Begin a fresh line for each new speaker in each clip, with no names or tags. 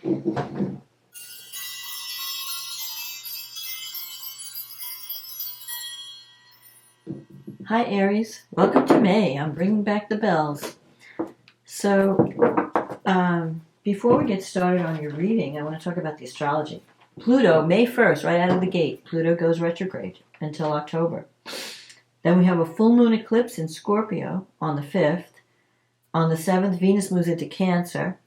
Hi Aries, welcome to May. I'm bringing back the bells. So, before we get started on your reading, I want to talk about the astrology. Pluto, May 1st, right out of the gate, Pluto goes retrograde until October. Then we have a full moon eclipse in Scorpio on the 5th. On the 7th, Venus moves into Cancer.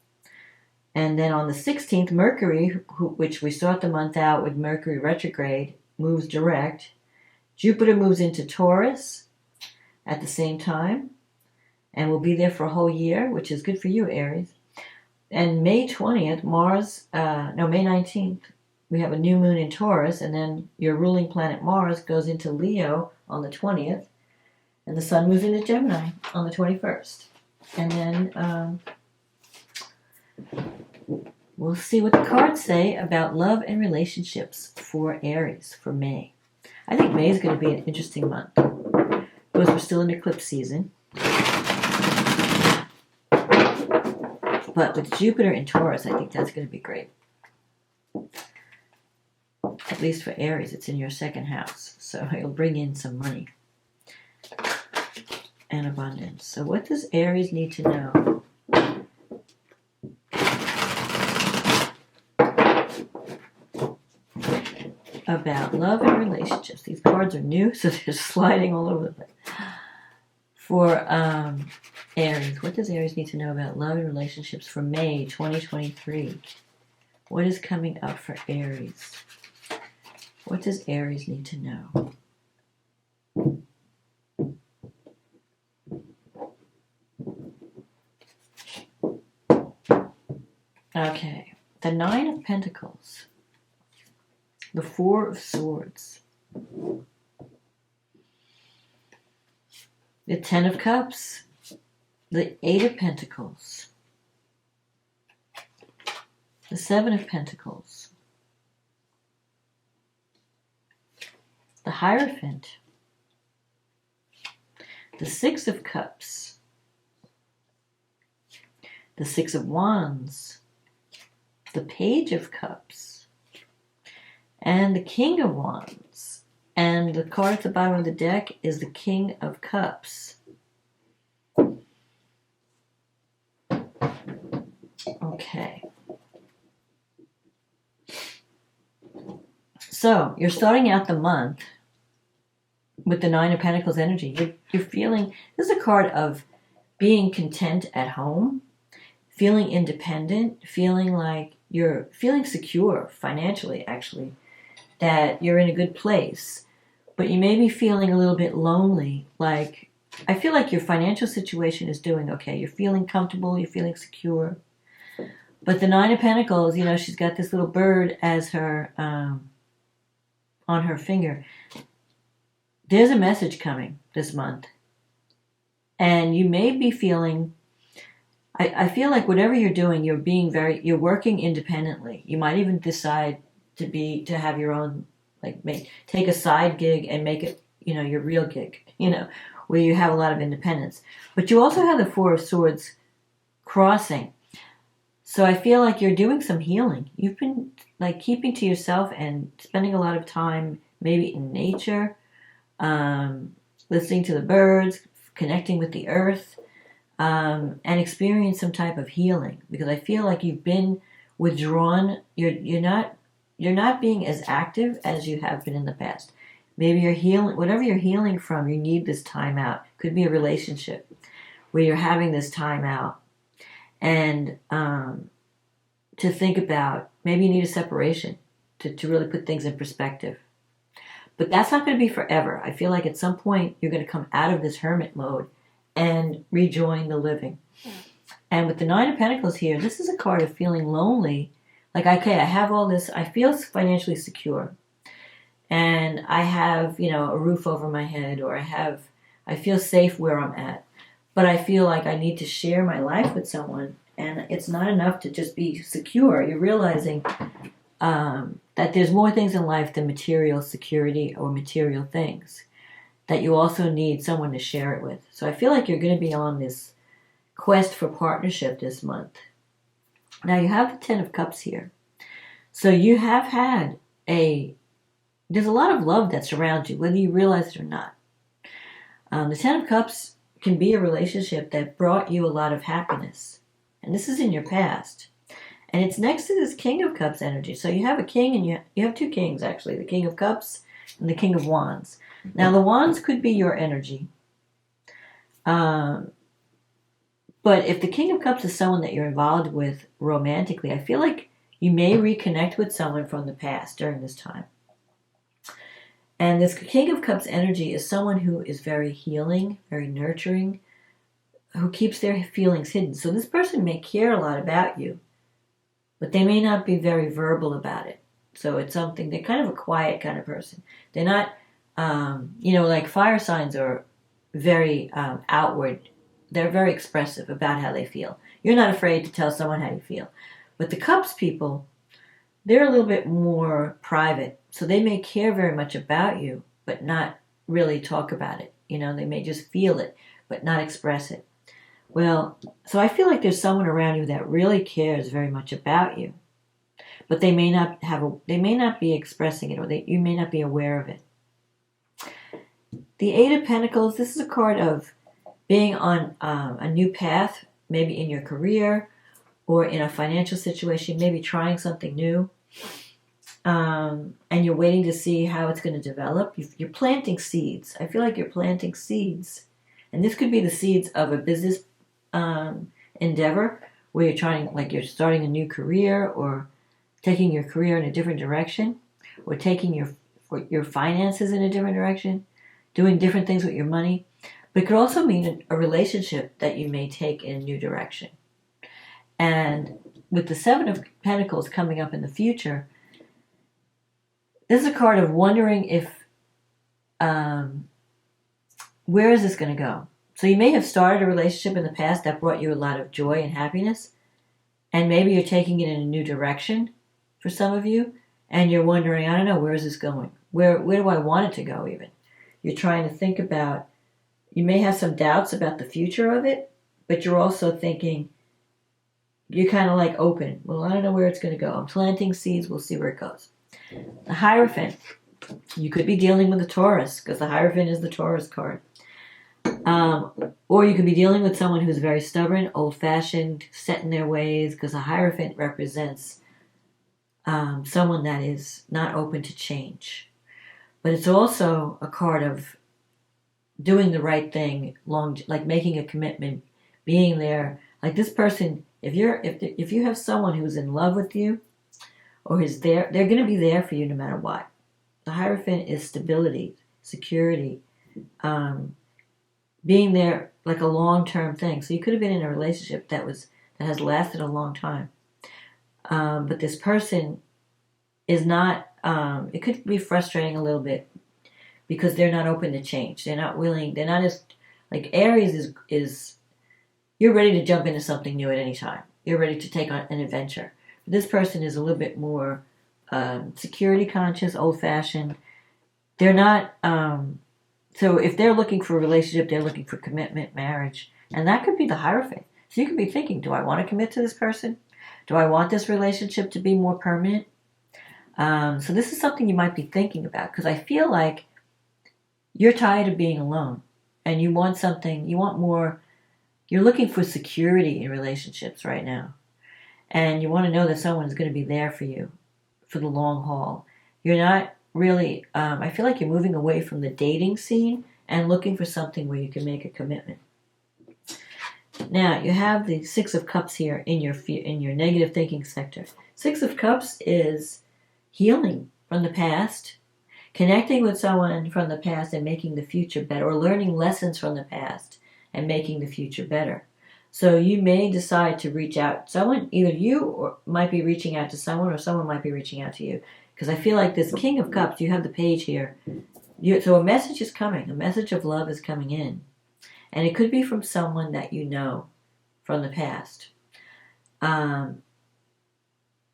And then on the 16th, Mercury, which we start the month out with Mercury retrograde, moves direct. Jupiter moves into Taurus at the same time, and will be there for a whole year, which is good for you, Aries. And May 20th, May 19th, we have a new moon in Taurus, and then your ruling planet Mars goes into Leo on the 20th, and the sun moves into Gemini on the 21st. And then we'll see what the cards say about love and relationships for Aries for May. I think May is going to be an interesting month, because we're still in eclipse season. But with Jupiter in Taurus, I think that's going to be great. At least for Aries, it's in your second house, so it'll bring in some money and abundance. So what does Aries need to know? About love and relationships. These cards are new, so they're sliding all over the place. For Aries, what does Aries need to know about love and relationships for May 2023? What is coming up for Aries? What does Aries need to know? Okay, the Nine of Pentacles. The Four of Swords. The Ten of Cups. The Eight of Pentacles. The Seven of Pentacles. The Hierophant. The Six of Cups. The Six of Wands. The Page of Cups. And the King of Wands. And the card at the bottom of the deck is the King of Cups. Okay. So, you're starting out the month with the Nine of Pentacles energy. You're feeling, this is a card of being content at home, feeling independent, feeling like you're feeling secure financially, actually, that you're in a good place, but you may be feeling a little bit lonely. Like, I feel like your financial situation is doing okay. You're feeling comfortable, you're feeling secure. But the Nine of Pentacles, you know, she's got this little bird as her, on her finger. There's a message coming this month. And you may be feeling, I feel like whatever you're doing, you're working independently. You might even decide to have your own, like, take a side gig and make it, you know, your real gig, you know, where you have a lot of independence. But you also have the Four of Swords crossing. So I feel like you're doing some healing. You've been, like, keeping to yourself and spending a lot of time maybe in nature, listening to the birds, connecting with the earth, and experience some type of healing. Because I feel like you've been withdrawn. You're not being as active as you have been in the past. Maybe you're healing, whatever you're healing from, you need this time out. Could be a relationship where you're having this time out. And to think about, maybe you need a separation to really put things in perspective. But that's not going to be forever. I feel like at some point you're going to come out of this hermit mode and rejoin the living. And with the Nine of Pentacles here, this is a card of feeling lonely. Like, okay, I have all this, I feel financially secure. And I have, you know, a roof over my head, or I feel safe where I'm at. But I feel like I need to share my life with someone. And it's not enough to just be secure. You're realizing that there's more things in life than material security or material things. That you also need someone to share it with. So I feel like you're going to be on this quest for partnership this month. Now you have the Ten of Cups here. So you have had there's a lot of love that surrounds you, whether you realize it or not. The Ten of Cups can be a relationship that brought you a lot of happiness. And this is in your past. And it's next to this King of Cups energy. So you have a king and you have two kings, actually. The King of Cups and the King of Wands. Now, the Wands could be your energy. But if the King of Cups is someone that you're involved with romantically, I feel like you may reconnect with someone from the past during this time. And this King of Cups energy is someone who is very healing, very nurturing, who keeps their feelings hidden. So this person may care a lot about you, but they may not be very verbal about it. So it's something, they're kind of a quiet kind of person. They're not, like fire signs are very outward. They're very expressive about how they feel. You're not afraid to tell someone how you feel. But the Cups people, they're a little bit more private. So they may care very much about you, but not really talk about it. They may just feel it, but not express it. Well, so I feel like there's someone around you that really cares very much about you, but they may not be expressing it, or you may not be aware of it. The Eight of Pentacles, this is a card of being on a new path, maybe in your career or in a financial situation, maybe trying something new, and you're waiting to see how it's going to develop. You're planting seeds. I feel like you're planting seeds. And this could be the seeds of a business endeavor where you're starting a new career, or taking your career in a different direction, or taking your finances in a different direction, doing different things with your money. But it could also mean a relationship that you may take in a new direction. And with the Seven of Pentacles coming up in the future, this is a card of wondering if, where is this going to go? So you may have started a relationship in the past that brought you a lot of joy and happiness, and maybe you're taking it in a new direction for some of you, and you're wondering, I don't know, where is this going? Where do I want it to go even? You're trying to think about, you may have some doubts about the future of it, but you're also thinking, you're kind of like open. Well, I don't know where it's going to go. I'm planting seeds. We'll see where it goes. The Hierophant. You could be dealing with a Taurus, because the Hierophant is the Taurus card. Or you could be dealing with someone who's very stubborn, old-fashioned, set in their ways, because a Hierophant represents someone that is not open to change. But it's also a card of doing the right thing, like making a commitment, being there. Like this person, if you have someone who's in love with you, or is there, they're going to be there for you no matter what. The Hierophant is stability, security, being there like a long-term thing. So you could have been in a relationship that has lasted a long time. But this person is not, it could be frustrating a little bit because they're not open to change. They're not willing, they're not as, like Aries is you're ready to jump into something new at any time. You're ready to take on an adventure. This person is a little bit more security conscious, old-fashioned. They're not, so if they're looking for a relationship, they're looking for commitment, marriage. And that could be the Hierophant. So you could be thinking, do I want to commit to this person? Do I want this relationship to be more permanent? So this is something you might be thinking about, because I feel like you're tired of being alone. And you want something, you want more, you're looking for security in relationships right now. And you want to know that someone is going to be there for you for the long haul. You're not really, I feel like you're moving away from the dating scene and looking for something where you can make a commitment. Now, you have the Six of Cups here in your negative thinking sector. Six of Cups is healing from the past, connecting with someone from the past and making the future better, or learning lessons from the past and making the future better. So you may decide to reach out to someone, either you might be reaching out to someone, or someone might be reaching out to you. Because I feel like this King of Cups, you have the page here. So a message is coming. A message of love is coming in. And it could be from someone that you know from the past.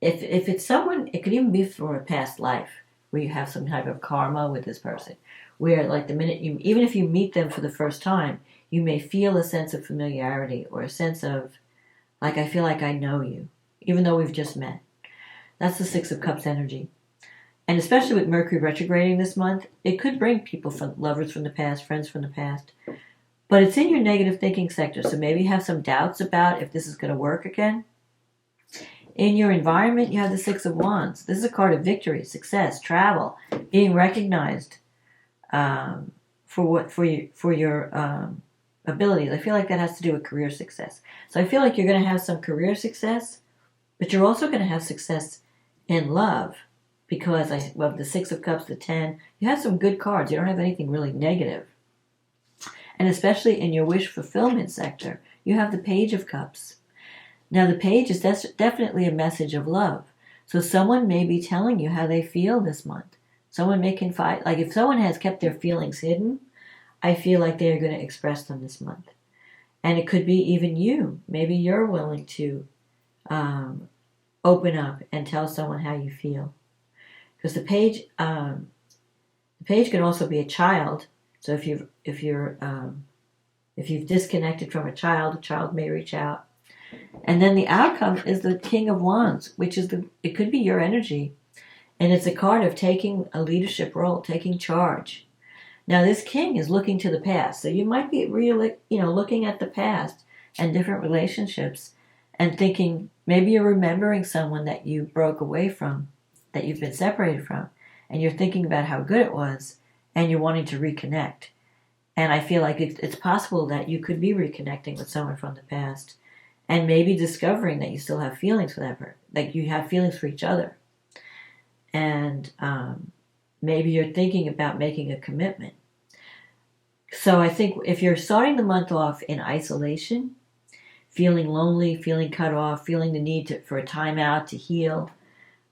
If it's someone, it could even be from a past life where you have some type of karma with this person. Where like the minute even if you meet them for the first time, you may feel a sense of familiarity, or a sense of, like, I feel like I know you. even though we've just met. That's the Six of Cups energy. And especially with Mercury retrograding this month, it could bring people from lovers from the past, friends from the past. But it's in your negative thinking sector, so maybe you have some doubts about if this is going to work again. In your environment, you have the Six of Wands. This is a card of victory, success, travel, being recognized for your abilities. I feel like that has to do with career success. So I feel like you're going to have some career success, but you're also going to have success in love. Because the Six of Cups, the 10, you have some good cards. You don't have anything really negative. And especially in your wish fulfillment sector, you have the Page of Cups. Now, the Page is definitely a message of love. So someone may be telling you how they feel this month. Someone may confide. Like if someone has kept their feelings hidden, I feel like they're going to express them this month. And it could be even you. Maybe you're willing to open up and tell someone how you feel. Because the page can also be a child. So if you've disconnected from a child may reach out. And then the outcome is the King of Wands, which is it could be your energy, and it's a card of taking a leadership role, taking charge. Now this King is looking to the past, so you might be really, looking at the past and different relationships, and thinking maybe you're remembering someone that you broke away from, that you've been separated from, and you're thinking about how good it was, and you're wanting to reconnect. And I feel like it's possible that you could be reconnecting with someone from the past, and maybe discovering that you still have feelings for that person, like you have feelings for each other. And maybe you're thinking about making a commitment. So I think if you're starting the month off in isolation, feeling lonely, feeling cut off, feeling the need for a time out to heal,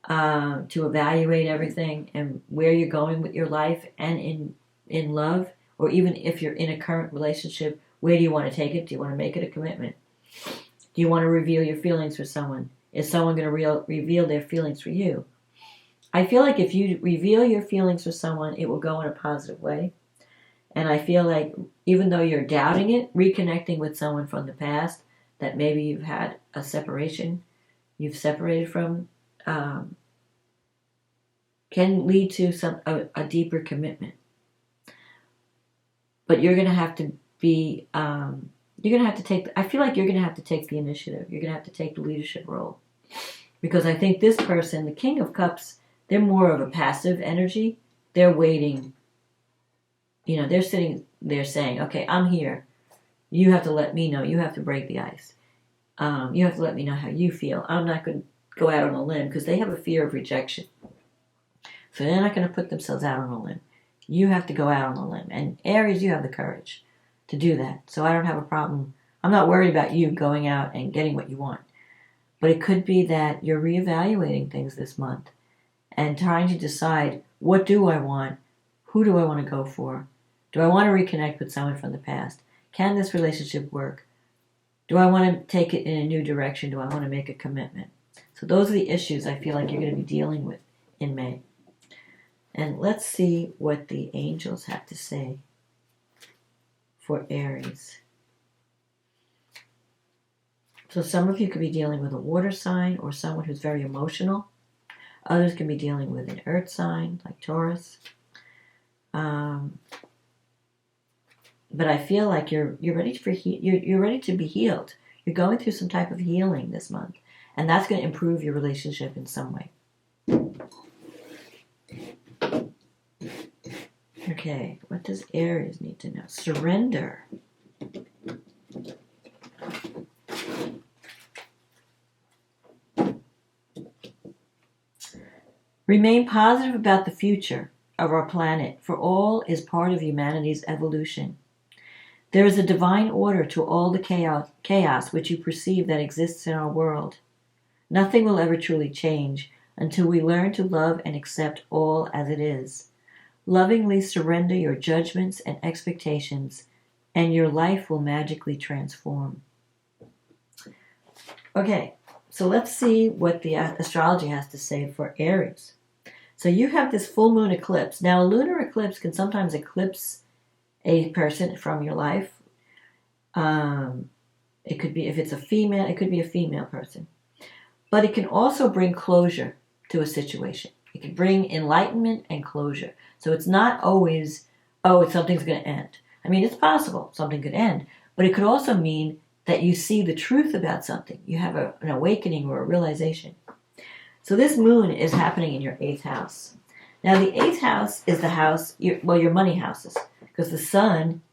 to evaluate everything and where you're going with your life and in love, or even if you're in a current relationship, where do you want to take it? Do you want to make it a commitment? Do you want to reveal your feelings for someone? Is someone going to reveal their feelings for you? I feel like if you reveal your feelings for someone, it will go in a positive way. And I feel like even though you're doubting it, reconnecting with someone from the past that maybe you've had a separation, you've separated from, can lead to a deeper commitment. But you're going to have to be, I feel like you're going to have to take the initiative. You're going to have to take the leadership role. Because I think this person, the King of Cups, they're more of a passive energy. They're waiting. They're sitting there saying, okay, I'm here. You have to let me know. You have to break the ice. You have to let me know how you feel. I'm not going to go out on a limb because they have a fear of rejection. So they're not going to put themselves out on a limb. You have to go out on a limb. And Aries, you have the courage to do that. So I don't have a problem. I'm not worried about you going out and getting what you want. But it could be that you're reevaluating things this month and trying to decide, what do I want? Who do I want to go for? Do I want to reconnect with someone from the past? Can this relationship work? Do I want to take it in a new direction? Do I want to make a commitment? So those are the issues I feel like you're going to be dealing with in May. And let's see what the angels have to say for Aries. So some of you could be dealing with a water sign or someone who's very emotional. Others can be dealing with an earth sign like Taurus. But I feel like you're ready you're ready to be healed. You're going through some type of healing this month, and that's going to improve your relationship in some way. Okay, what does Aries need to know? Surrender. Remain positive about the future of our planet, for all is part of humanity's evolution. There is a divine order to all the chaos which you perceive that exists in our world. Nothing will ever truly change until we learn to love and accept all as it is. Lovingly surrender your judgments and expectations, and your life will magically transform. Okay, so let's see what the astrology has to say for Aries. So you have this full moon eclipse. Now, a lunar eclipse can sometimes eclipse a person from your life. It could be, if it's a female, it could be a female person. But it can also bring closure to a situation. It can bring enlightenment and closure. So it's not always, oh, something's going to end. I mean, it's possible something could end, but it could also mean that you see the truth about something. You have an awakening or a realization. So this moon is happening in your 8th house. Now, the 8th house is the house, your money houses, because the sun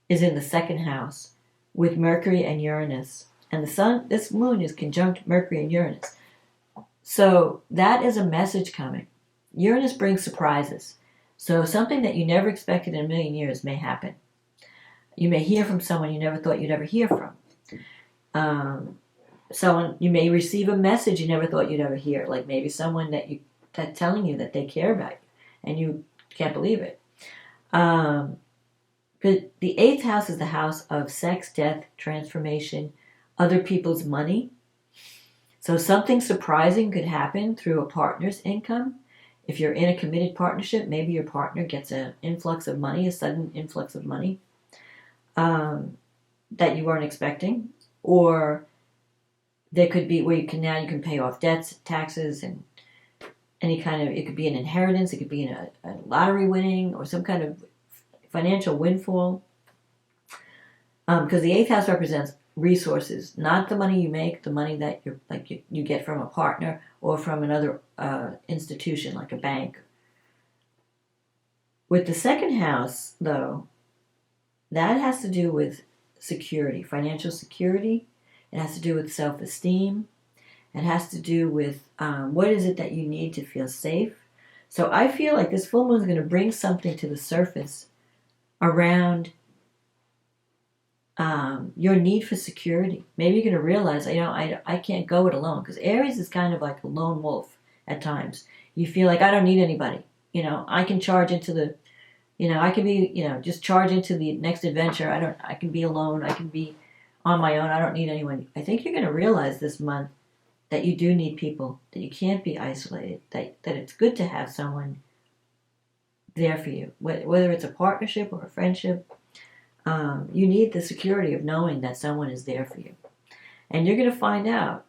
is in the 2nd house with Mercury and Uranus. And the sun, this moon is conjunct Mercury and Uranus. So that is a message coming. Uranus brings surprises. So something that you never expected in a million years may happen. You may hear from someone you never thought you'd ever hear from. Someone, you may receive a message you never thought you'd ever hear, like maybe someone that's telling you that they care about you, and you can't believe it. But the 8th house is the house of sex, death, transformation, other people's money. So something surprising could happen through a partner's income. If you're in a committed partnership, maybe your partner gets an influx of money, a sudden influx of money that you weren't expecting. Or there could be where you can pay off debts, taxes, and any kind of, it could be an inheritance, it could be a lottery winning or some kind of financial windfall. Because the 8th house represents resources, not the money you make, the money that you get from a partner or from another institution like a bank. With the 2nd house, though, that has to do with security, financial security. It has to do with self-esteem. It has to do with what is it that you need to feel safe. So I feel like this full moon is going to bring something to the surface around your need for security. Maybe you're going to realize, I can't go it alone. Because Aries is kind of like a lone wolf at times. You feel like, I don't need anybody. I can charge into the, I can be, just charge into the next adventure. I can be alone. I can be on my own. I don't need anyone. I think you're going to realize this month that you do need people, that you can't be isolated, that it's good to have someone there for you, whether it's a partnership or a friendship. You need the security of knowing that someone is there for you. And you're going to find out.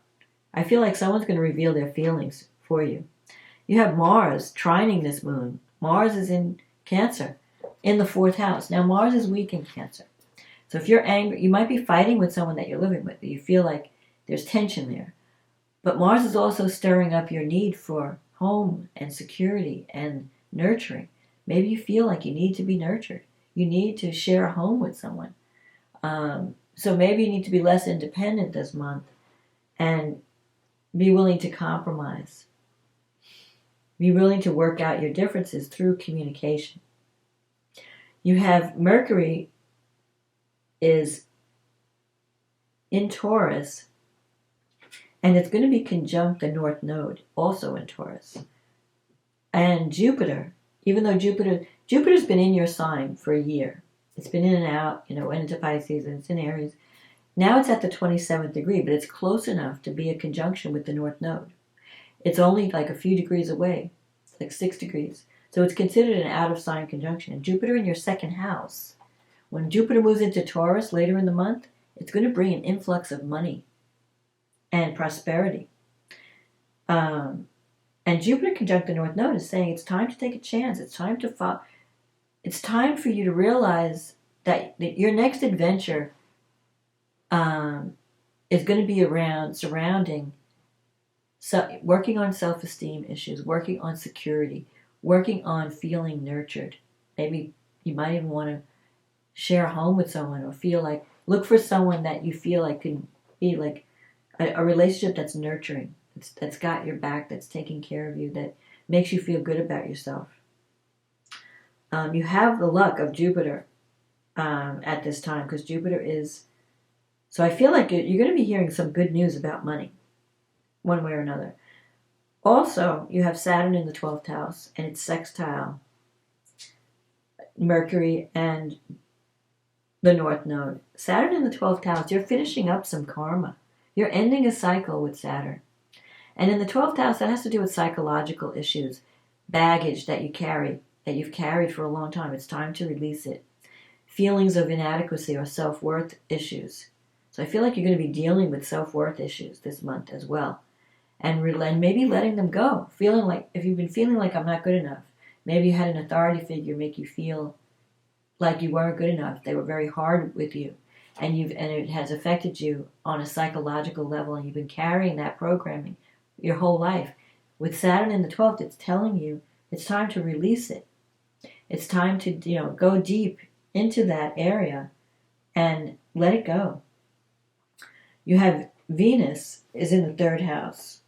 I feel like someone's going to reveal their feelings for you. You have Mars trining this moon. Mars is in Cancer, in the 4th house. Now, Mars is weak in Cancer. So if you're angry, you might be fighting with someone that you're living with. You feel like there's tension there. But Mars is also stirring up your need for home and security and nurturing. Maybe you feel like you need to be nurtured. You need to share a home with someone. So maybe you need to be less independent this month and be willing to compromise. Be willing to work out your differences through communication. You have Mercury is in Taurus, and it's going to be conjunct the North Node, also in Taurus. And Jupiter, even though Jupiter's been in your sign for a year. It's been in and out, went into Pisces, and it's in Aries. Now it's at the 27th degree, but it's close enough to be a conjunction with the North Node. It's only like a few degrees away, like 6 degrees. So it's considered an out-of-sign conjunction. And Jupiter in your 2nd house, when Jupiter moves into Taurus later in the month, it's going to bring an influx of money and prosperity. And Jupiter conjunct the North Node is saying it's time to take a chance. It's time to follow. It's time for you to realize that your next adventure is going to be surrounding working on self-esteem issues, working on security, working on feeling nurtured. Maybe you might even want to share a home with someone or look for someone that you feel like can be like a relationship that's nurturing, that's got your back, that's taking care of you, that makes you feel good about yourself. You have the luck of Jupiter at this time because Jupiter is... So I feel like you're going to be hearing some good news about money, one way or another. Also, you have Saturn in the 12th house, and it's sextile Mercury and the North Node. Saturn in the 12th house, you're finishing up some karma. You're ending a cycle with Saturn. And in the 12th house, that has to do with psychological issues, baggage that you carry, that you've carried for a long time. It's time to release it. Feelings of inadequacy or self-worth issues. So I feel like you're going to be dealing with self-worth issues this month as well. and maybe letting them go. Feeling like, if you've been feeling like I'm not good enough, maybe you had an authority figure make you feel like you weren't good enough. They were very hard with you, and it has affected you on a psychological level, and you've been carrying that programming your whole life. With Saturn in the 12th, it's telling you it's time to release it. It's time to go deep into that area and let it go. You have Venus is in the 3rd house.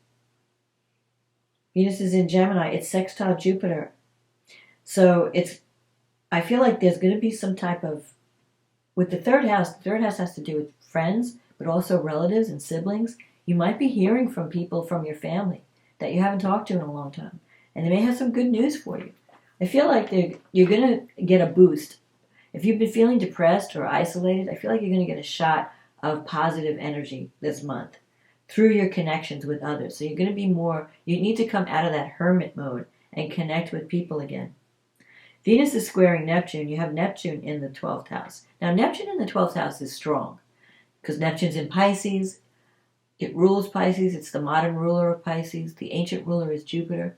Venus is in Gemini. It's sextile Jupiter. So I feel like there's going to be some type of, with the 3rd house has to do with friends, but also relatives and siblings. You might be hearing from people from your family that you haven't talked to in a long time, and they may have some good news for you. I feel like you're going to get a boost. If you've been feeling depressed or isolated, I feel like you're going to get a shot of positive energy this month through your connections with others. So you're going to be you need to come out of that hermit mode and connect with people again. Venus is squaring Neptune. You have Neptune in the 12th house. Now, Neptune in the 12th house is strong because Neptune's in Pisces. It rules Pisces. It's the modern ruler of Pisces. The ancient ruler is Jupiter.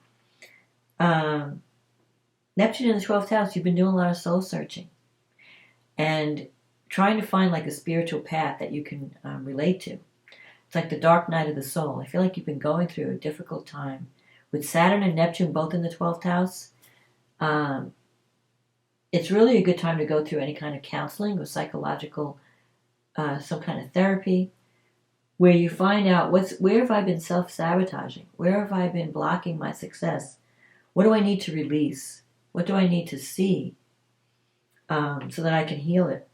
Neptune in the 12th house, you've been doing a lot of soul searching and trying to find like a spiritual path that you can relate to. It's like the dark night of the soul. I feel like you've been going through a difficult time. With Saturn and Neptune both in the 12th house, it's really a good time to go through any kind of counseling or psychological, some kind of therapy, where you find out where have I been self-sabotaging? Where have I been blocking my success? What do I need to release? What do I need to see so that I can heal it?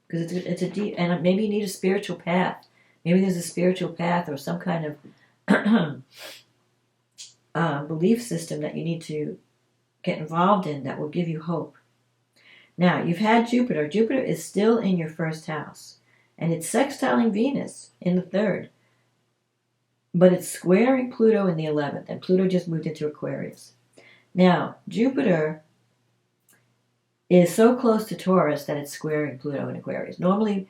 Because it's a deep, and maybe you need a spiritual path. Maybe there's a spiritual path or some kind of belief system that you need to get involved in that will give you hope. Now, you've had Jupiter. Jupiter is still in your 1st house, and it's sextiling Venus in the 3rd. But it's squaring Pluto in the 11th, and Pluto just moved into Aquarius. Now, Jupiter is so close to Taurus that it's squaring Pluto in Aquarius. Normally,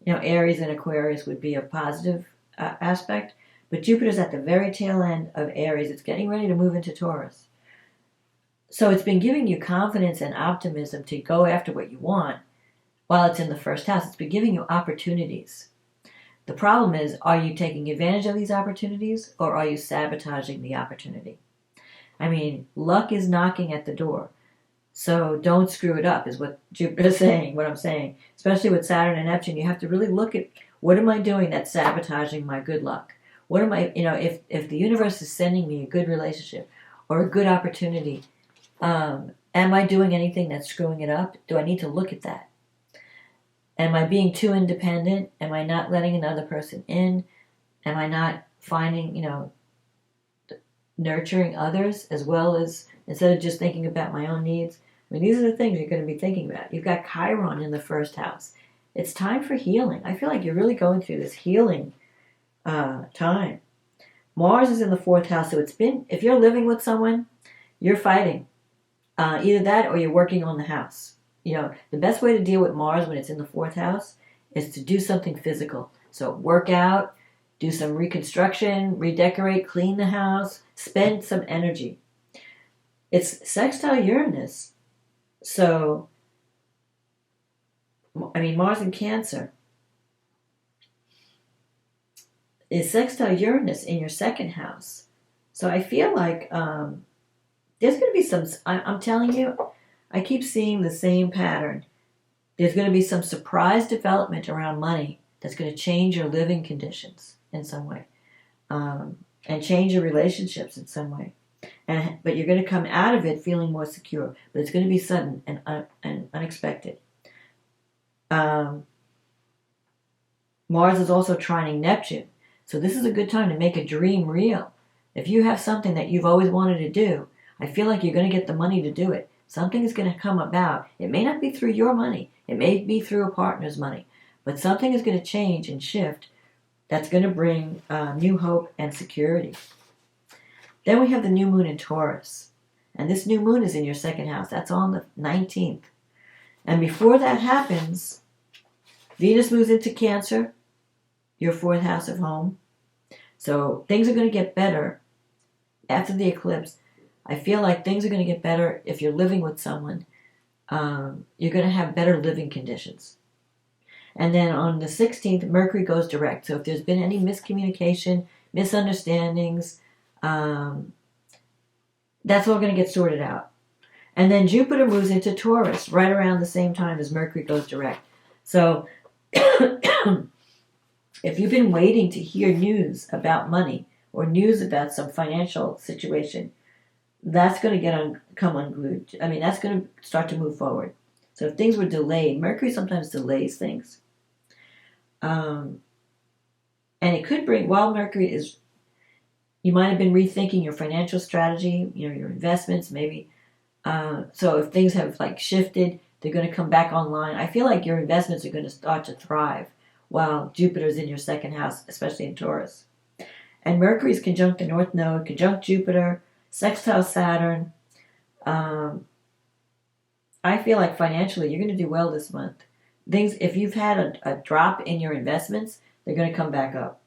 Aries and Aquarius would be a positive aspect, but Jupiter's at the very tail end of Aries. It's getting ready to move into Taurus. So it's been giving you confidence and optimism to go after what you want while it's in the 1st house. It's been giving you opportunities. The problem is, are you taking advantage of these opportunities or are you sabotaging the opportunity? I mean, luck is knocking at the door. So don't screw it up is what Jupiter's saying, what I'm saying. Especially with Saturn and Neptune, you have to really look at what am I doing that's sabotaging my good luck? What am I, if the universe is sending me a good relationship or a good opportunity, am I doing anything that's screwing it up? Do I need to look at that? Am I being too independent? Am I not letting another person in? Am I not finding, nurturing others as well as, instead of just thinking about my own needs? I mean, these are the things you're going to be thinking about. You've got Chiron in the 1st house. It's time for healing. I feel like you're really going through this healing time. Mars is in the 4th house, so if you're living with someone, you're fighting. Either that or you're working on the house. The best way to deal with Mars when it's in the 4th house is to do something physical. So work out, do some reconstruction, redecorate, clean the house, spend some energy. It's sextile Uranus. So, Mars in Cancer is sextile Uranus in your 2nd house. So I feel like there's going to be some, I'm telling you, I keep seeing the same pattern. There's going to be some surprise development around money that's going to change your living conditions in some way, and change your relationships in some way. But you're going to come out of it feeling more secure. But it's going to be sudden and unexpected. Mars is also trining Neptune. So this is a good time to make a dream real. If you have something that you've always wanted to do, I feel like you're going to get the money to do it. Something is going to come about. It may not be through your money. It may be through a partner's money. But something is going to change and shift that's going to bring new hope and security. Then we have the new moon in Taurus. And this new moon is in your 2nd house. That's on the 19th. And before that happens, Venus moves into Cancer, your 4th house of home. So things are going to get better after the eclipse. I feel like things are going to get better if you're living with someone. You're going to have better living conditions. And then on the 16th, Mercury goes direct. So if there's been any miscommunication, misunderstandings, that's all going to get sorted out. And then Jupiter moves into Taurus right around the same time as Mercury goes direct. So if you've been waiting to hear news about money or news about some financial situation, that's going to come unglued. I mean, that's going to start to move forward. So if things were delayed, Mercury sometimes delays things. And it could bring, while Mercury is, you might have been rethinking your financial strategy, your investments, maybe. So if things have like shifted, they're going to come back online. I feel like your investments are going to start to thrive while Jupiter's in your second house, especially in Taurus. And Mercury's conjunct the North Node, conjunct Jupiter, sextile Saturn. I feel like financially you're going to do well this month. If you've had a drop in your investments, they're going to come back up.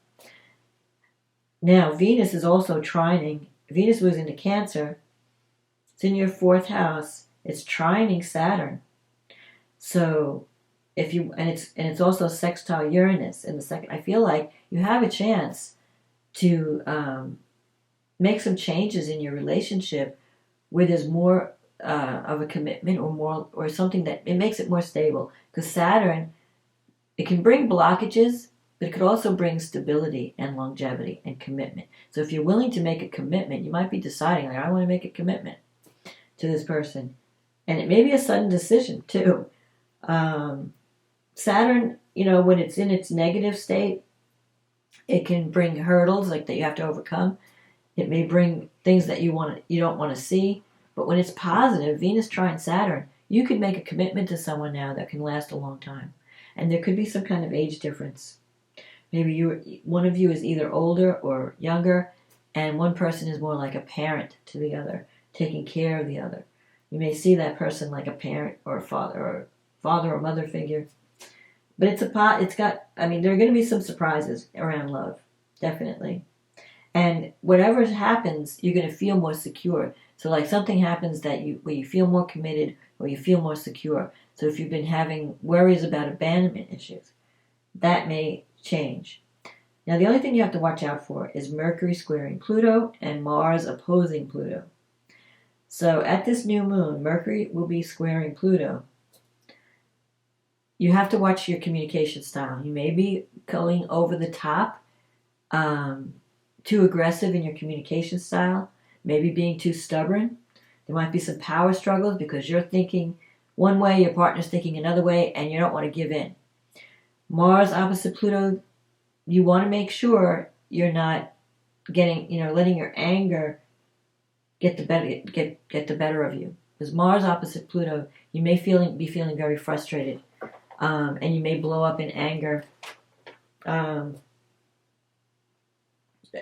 Now, Venus is also trining. Venus moves into Cancer. It's in your fourth house. It's trining Saturn. So, it's also sextile Uranus in the second. I feel like you have a chance to make some changes in your relationship where there's more of a commitment or something that it makes it more stable. Because Saturn, it can bring blockages, but it could also bring stability and longevity and commitment. So if you're willing to make a commitment, you might be deciding, like, I want to make a commitment to this person. And it may be a sudden decision, too. Saturn, when it's in its negative state, it can bring hurdles like that you have to overcome. It may bring things that you don't want to see. But when it's positive, Venus trine Saturn, you could make a commitment to someone now that can last a long time. And there could be some kind of age difference. Maybe one of you is either older or younger, and one person is more like a parent to the other, taking care of the other. You may see that person like a parent or a father or mother figure. But there are going to be some surprises around love, definitely. And whatever happens, you're going to feel more secure. So like something happens where you feel more committed or you feel more secure. So if you've been having worries about abandonment issues, that may change. Now the only thing you have to watch out for is Mercury squaring Pluto and Mars opposing Pluto. So at this new moon, Mercury will be squaring Pluto. You have to watch your communication style. You may be going over the top, too aggressive in your communication style, maybe being too stubborn. There might be some power struggles because you're thinking one way, your partner's thinking another way, and you don't want to give in. Mars opposite Pluto, you want to make sure you're not letting your anger get the better of you. Because Mars opposite Pluto, you may be feeling very frustrated, and you may blow up in anger.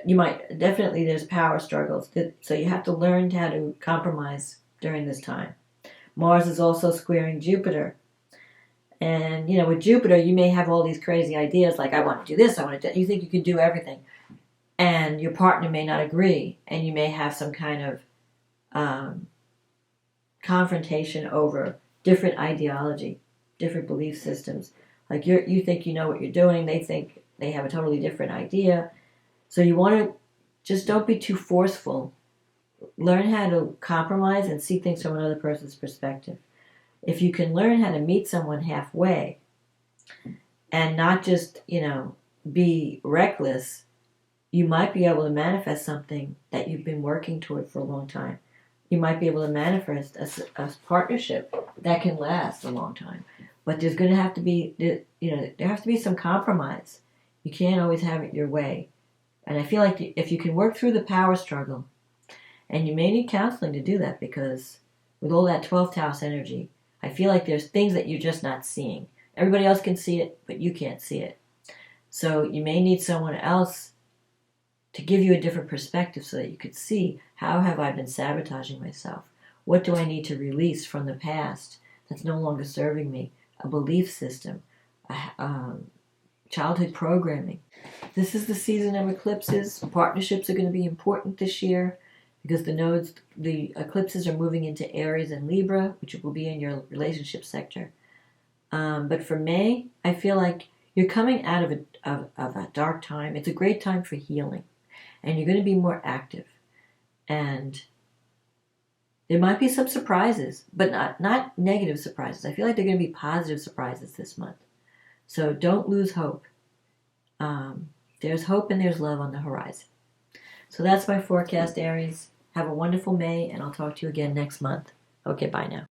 There's power struggles. So you have to learn how to compromise during this time. Mars is also squaring Jupiter. And, with Jupiter, you may have all these crazy ideas like, I want to do this, you think you can do everything. And your partner may not agree, and you may have some kind of confrontation over different ideology, different belief systems. Like you think you know what you're doing, they think they have a totally different idea. So you want to just don't be too forceful. Learn how to compromise and see things from another person's perspective. If you can learn how to meet someone halfway and not just, be reckless, you might be able to manifest something that you've been working toward for a long time. You might be able to manifest a partnership that can last a long time. But there's going to have to be, there has to be some compromise. You can't always have it your way. And I feel like if you can work through the power struggle, and you may need counseling to do that because with all that 12th house energy, I feel like there's things that you're just not seeing. Everybody else can see it, but you can't see it. So you may need someone else to give you a different perspective so that you could see, how have I been sabotaging myself? What do I need to release from the past that's no longer serving me? A belief system, childhood programming. This is the season of eclipses. Partnerships are going to be important this year because the eclipses are moving into Aries and Libra, which will be in your relationship sector. But for May, I feel like you're coming out of a dark time. It's a great time for healing, and you're going to be more active. And there might be some surprises, but not negative surprises. I feel like they're going to be positive surprises this month. So don't lose hope. There's hope and there's love on the horizon. So that's my forecast, Aries. Have a wonderful May, and I'll talk to you again next month. Okay, bye now.